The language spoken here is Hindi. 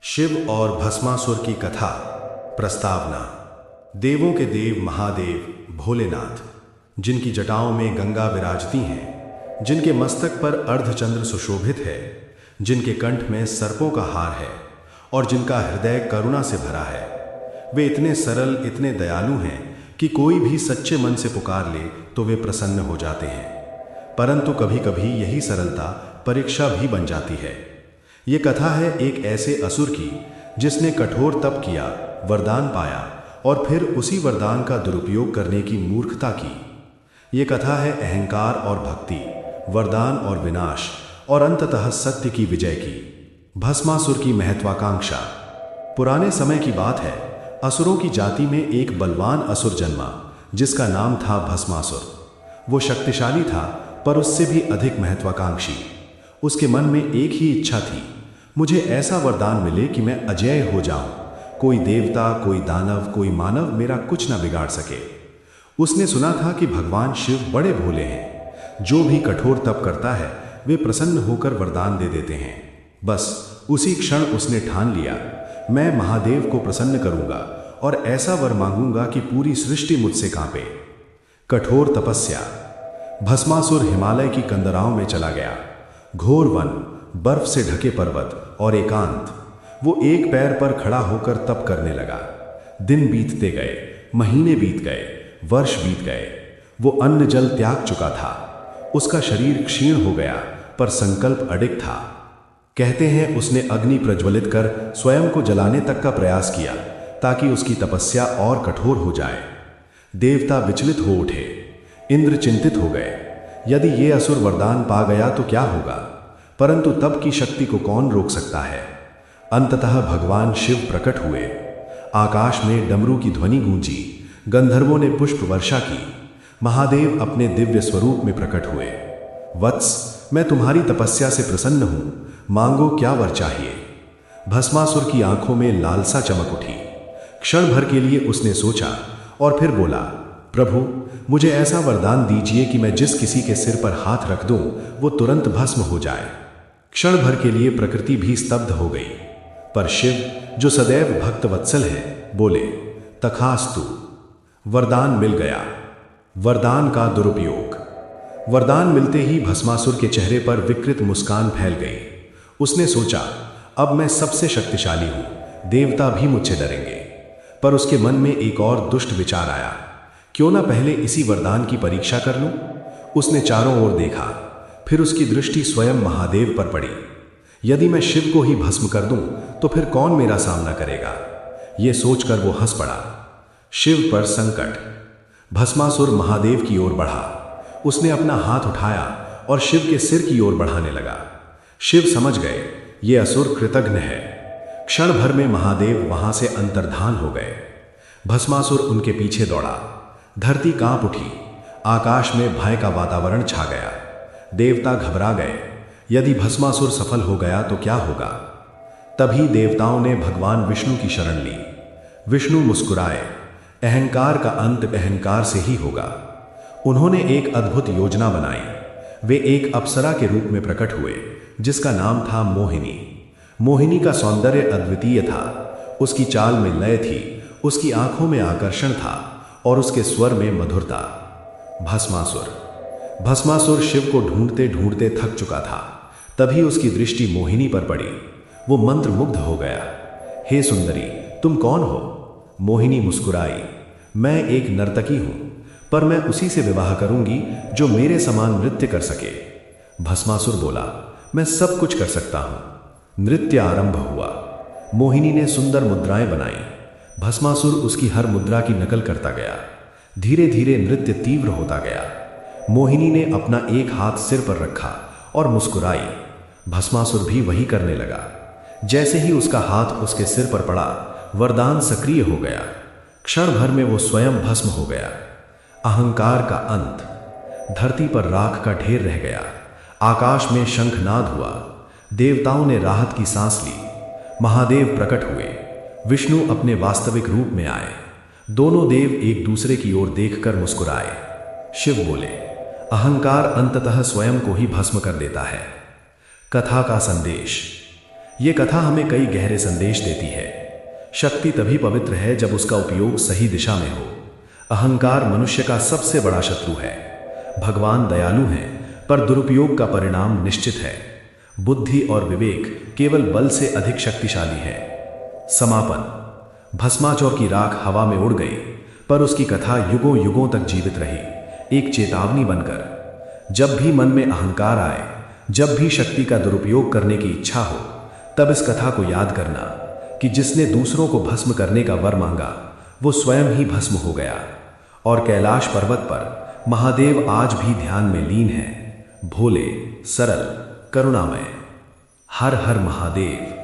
शिव और भस्मासुर की कथा। प्रस्तावना। देवों के देव महादेव भोलेनाथ, जिनकी जटाओं में गंगा विराजती हैं, जिनके मस्तक पर अर्धचंद्र सुशोभित है, जिनके कंठ में सर्पों का हार है और जिनका हृदय करुणा से भरा है, वे इतने सरल, इतने दयालु हैं कि कोई भी सच्चे मन से पुकार ले तो वे प्रसन्न हो जाते हैं। परंतु कभी कभी यही सरलता परीक्षा भी बन जाती है। ये कथा है एक ऐसे असुर की जिसने कठोर तप किया, वरदान पाया और फिर उसी वरदान का दुरुपयोग करने की मूर्खता की। ये कथा है अहंकार और भक्ति, वरदान और विनाश और अंततः सत्य की विजय की। भस्मासुर की महत्वाकांक्षा। पुराने समय की बात है। असुरों की जाति में एक बलवान असुर जन्मा जिसका नाम था भस्मासुर। वो शक्तिशाली था पर उससे भी अधिक महत्वाकांक्षी। उसके मन में एक ही इच्छा थी, मुझे ऐसा वरदान मिले कि मैं अजेय हो जाऊं। कोई देवता, कोई दानव, कोई मानव मेरा कुछ न बिगाड़ सके। उसने सुना था कि भगवान शिव बड़े भोले हैं, जो भी कठोर तप करता है वे प्रसन्न होकर वरदान दे देते हैं। बस उसी क्षण उसने ठान लिया, मैं महादेव को प्रसन्न करूंगा और ऐसा वर मांगूंगा कि पूरी सृष्टि मुझसे कांपे। कठोर तपस्या। भस्मासुर हिमालय की कंदराओं में चला गया। घोर वन, बर्फ से ढके पर्वत और एकांत। वो एक पैर पर खड़ा होकर तप करने लगा। दिन बीतते गए, महीने बीत गए, वर्ष बीत गए। वो अन्न जल त्याग चुका था। उसका शरीर क्षीण हो गया पर संकल्प अडिग था। कहते हैं उसने अग्नि प्रज्वलित कर स्वयं को जलाने तक का प्रयास किया ताकि उसकी तपस्या और कठोर हो जाए। देवता विचलित हो उठे, इंद्र चिंतित हो गए। यदि ये असुर वरदान पा गया तो क्या होगा? परंतु तप की शक्ति को कौन रोक सकता है? अंततः भगवान शिव प्रकट हुए। आकाश में डमरू की ध्वनि गूंजी, गंधर्वों ने पुष्प वर्षा की। महादेव अपने दिव्य स्वरूप में प्रकट हुए। वत्स, मैं तुम्हारी तपस्या से प्रसन्न हूं, मांगो क्या वर चाहिए। भस्मासुर की आंखों में लालसा चमक उठी। क्षण भर के लिए उसने सोचा और फिर बोला, प्रभु, मुझे ऐसा वरदान दीजिए कि मैं जिस किसी के सिर पर हाथ रख दूं वो तुरंत भस्म हो जाए। क्षण भर के लिए प्रकृति भी स्तब्ध हो गई, पर शिव, जो सदैव भक्त वत्सल है, बोले, तथास्तु। वरदान मिल गया। वरदान का दुरुपयोग। वरदान मिलते ही भस्मासुर के चेहरे पर विकृत मुस्कान फैल गई। उसने सोचा, अब मैं सबसे शक्तिशाली हूं, देवता भी मुझसे डरेंगे। पर उसके मन में एक और दुष्ट विचार आया, क्यों ना पहले इसी वरदान की परीक्षा कर लूं। उसने चारों ओर देखा, फिर उसकी दृष्टि स्वयं महादेव पर पड़ी। यदि मैं शिव को ही भस्म कर दूं तो फिर कौन मेरा सामना करेगा? यह सोचकर वो हंस पड़ा। शिव पर संकट। भस्मासुर महादेव की ओर बढ़ा। उसने अपना हाथ उठाया और शिव के सिर की ओर बढ़ाने लगा। शिव समझ गए, ये असुर कृतघ्न है। क्षण भर में महादेव वहां से अंतर्धान हो गए। भस्मासुर उनके पीछे दौड़ा। धरती कांप उठी। आकाश में भय का वातावरण छा गया। देवता घबरा गए। यदि भस्मासुर सफल हो गया तो क्या होगा? तभी देवताओं ने भगवान विष्णु की शरण ली। विष्णु मुस्कुराए, अहंकार का अंत अहंकार से ही होगा। उन्होंने एक अद्भुत योजना बनाई। वे एक अप्सरा के रूप में प्रकट हुए जिसका नाम था मोहिनी। मोहिनी का सौंदर्य अद्वितीय था। उसकी चाल में लय थी, उसकी आंखों में आकर्षण था और उसके स्वर में मधुरता। भस्मासुर शिव को ढूंढते ढूंढते थक चुका था। तभी उसकी दृष्टि मोहिनी पर पड़ी। वो मंत्रमुग्ध हो गया। हे सुंदरी, तुम कौन हो? मोहिनी मुस्कुराई, मैं एक नर्तकी हूं, पर मैं उसी से विवाह करूंगी जो मेरे समान नृत्य कर सके। भस्मासुर बोला, मैं सब कुछ कर सकता हूं। नृत्य आरंभ हुआ। मोहिनी ने सुंदर मुद्राएं बनाई। भस्मासुर उसकी हर मुद्रा की नकल करता गया। धीरे धीरे नृत्य तीव्र होता गया। मोहिनी ने अपना एक हाथ सिर पर रखा और मुस्कुराई। भस्मासुर भी वही करने लगा। जैसे ही उसका हाथ उसके सिर पर पड़ा, वरदान सक्रिय हो गया। क्षण भर में वो स्वयं भस्म हो गया। अहंकार का अंत। धरती पर राख का ढेर रह गया। आकाश में शंखनाद हुआ। देवताओं ने राहत की सांस ली। महादेव प्रकट हुए। विष्णु अपने वास्तविक रूप में आए। दोनों देव एक दूसरे की ओर देखकर मुस्कुराए। शिव बोले, अहंकार अंततः स्वयं को ही भस्म कर देता है। कथा का संदेश। ये कथा हमें कई गहरे संदेश देती है। शक्ति तभी पवित्र है जब उसका उपयोग सही दिशा में हो। अहंकार मनुष्य का सबसे बड़ा शत्रु है। भगवान दयालु हैं, पर दुरुपयोग का परिणाम निश्चित है। बुद्धि और विवेक केवल बल से अधिक शक्तिशाली है। समापन। भस्माचौर की राख हवा में उड़ गई, पर उसकी कथा युगों युगों तक जीवित रही, एक चेतावनी बनकर। जब भी मन में अहंकार आए, जब भी शक्ति का दुरुपयोग करने की इच्छा हो, तब इस कथा को याद करना कि जिसने दूसरों को भस्म करने का वर मांगा, वो स्वयं ही भस्म हो गया। और कैलाश पर्वत पर महादेव आज भी ध्यान में लीन है, भोले, सरल, करुणामय। हर हर महादेव।